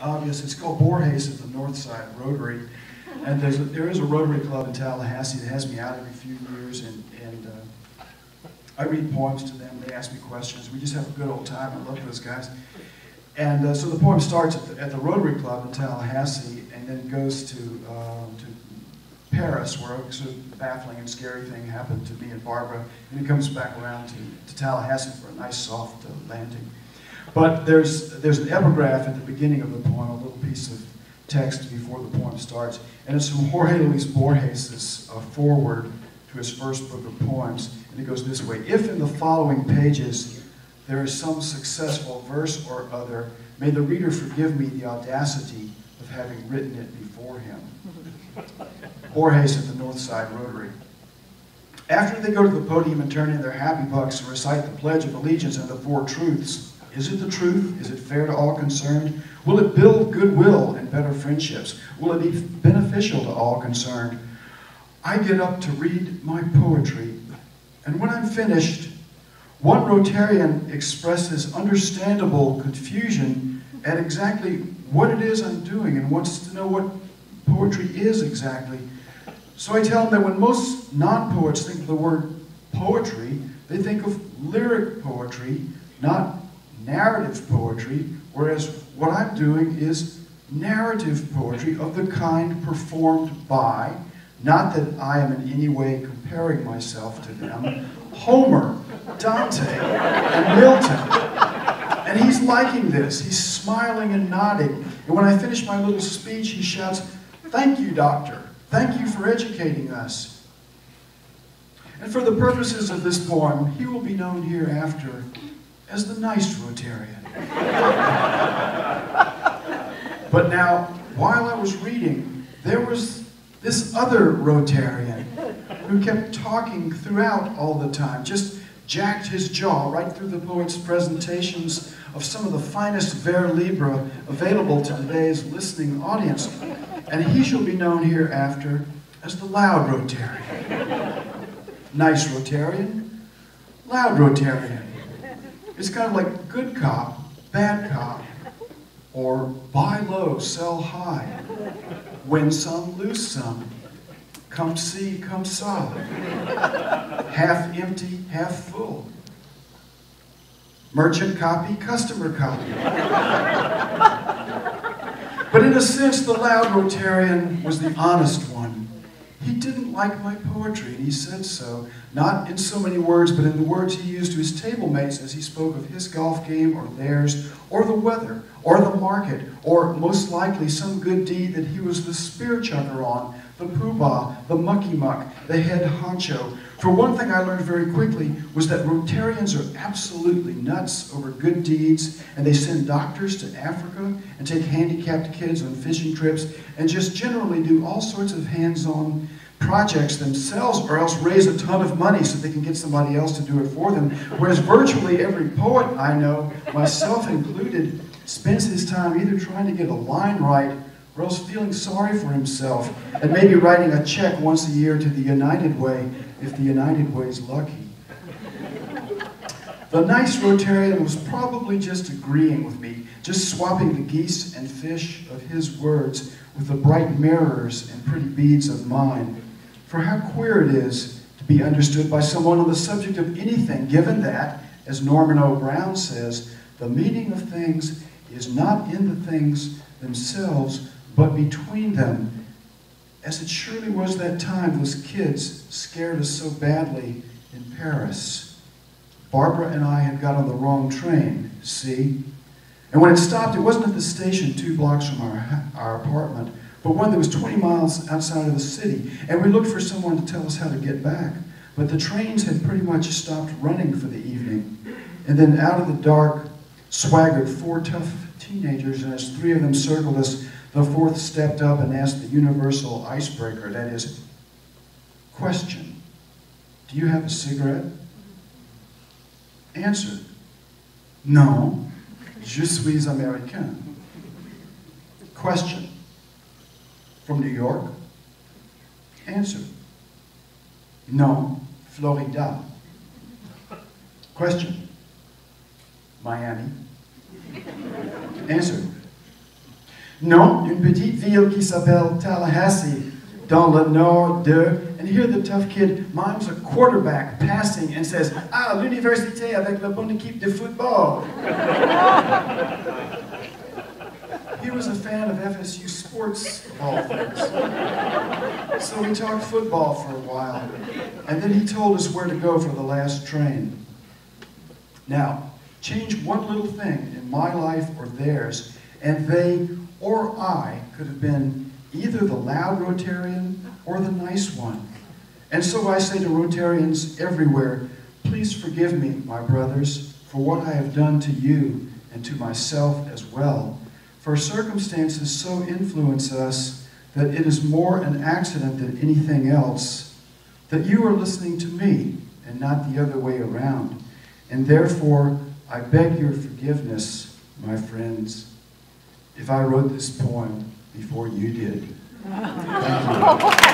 obvious. It's called Borges at the North Side Rotary. And there is a Rotary Club in Tallahassee that has me out every few years, and I read poems to them. They ask me questions. We just have a good old time. I love those guys. And so the poem starts at the Rotary Club in Tallahassee, and then goes to Paris, where a sort of baffling and scary thing happened to me and Barbara, and it comes back around to Tallahassee for a nice soft landing. But there's an epigraph at the beginning of the poem, a little piece of text before the poem starts, and it's from Jorge Luis Borges' foreword to his first book of poems, and it goes this way: if in the following pages there is some successful verse or other, may the reader forgive me the audacity of having written it before him. Borges at the North Side Rotary. After they go to the podium and turn in their happy bucks and recite the Pledge of Allegiance and the Four Truths, is it the truth? Is it fair to all concerned? Will it build goodwill and better friendships? Will it be beneficial to all concerned? I get up to read my poetry, and when I'm finished, one Rotarian expresses understandable confusion at exactly what it is I'm doing and wants to know what poetry is exactly. So I tell them that when most non-poets think of the word poetry, they think of lyric poetry, not narrative poetry, whereas what I'm doing is narrative poetry of the kind performed by, not that I am in any way comparing myself to them, Homer, Dante, and Milton. And he's liking this. He's smiling and nodding. And when I finish my little speech, he shouts, "Thank you, doctor. Thank you for educating us." And for the purposes of this poem, he will be known hereafter as the nice Rotarian. But now, while I was reading, there was this other Rotarian who kept talking throughout all the time, just jacked his jaw right through the poet's presentations of some of the finest vers libre available to today's listening audience. And he shall be known hereafter as the loud Rotarian. Nice Rotarian, loud Rotarian. It's kind of like good cop, bad cop, or buy low, sell high, win some, lose some, come see, come saw, half empty, half full, merchant copy, customer copy. But in a sense, the loud Rotarian was the honest one. He didn't like my poetry, and he said so, not in so many words, but in the words he used to his table mates as he spoke of his golf game or theirs, or the weather, or the market, or most likely some good deed that he was the spear chucker on, the poobah, the mucky muck, the head honcho. For one thing I learned very quickly was that Rotarians are absolutely nuts over good deeds, and they send doctors to Africa and take handicapped kids on fishing trips and just generally do all sorts of hands-on projects themselves, or else raise a ton of money so they can get somebody else to do it for them. Whereas virtually every poet I know, myself included, spends his time either trying to get a line right or else feeling sorry for himself and maybe writing a check once a year to the United Way if the United Way's lucky. The nice Rotarian was probably just agreeing with me, just swapping the geese and fish of his words with the bright mirrors and pretty beads of mine. For how queer it is to be understood by someone on the subject of anything, given that, as Norman O. Brown says, the meaning of things is not in the things themselves, but between them, as it surely was that time those kids scared us so badly in Paris. Barbara and I had got on the wrong train, see? And when it stopped, it wasn't at the station 2 blocks from our apartment, but one that was 20 miles outside of the city. And we looked for someone to tell us how to get back. But the trains had pretty much stopped running for the evening. And then out of the dark swaggered 4 tough teenagers, and as 3 of them circled us, the 4th stepped up and asked the universal icebreaker, that is, question, do you have a cigarette? Answer, non, je suis américain. Question, from New York? Answer, non, Florida. Question, Miami? Answer, Non, une petite ville qui s'appelle Tallahassee, dans le nord de... And here the tough kid mimes a quarterback passing and says, ah, l'université avec la bonne équipe de football. He was a fan of FSU sports, of all things. So we talked football for a while, and then he told us where to go for the last train. Now, change one little thing in my life or theirs, and they or I could have been either the loud Rotarian or the nice one. And so I say to Rotarians everywhere, please forgive me, my brothers, for what I have done to you and to myself as well. For circumstances so influence us that it is more an accident than anything else, that you are listening to me and not the other way around. And therefore, I beg your forgiveness, my friends, if I wrote this poem before you did. Thank you.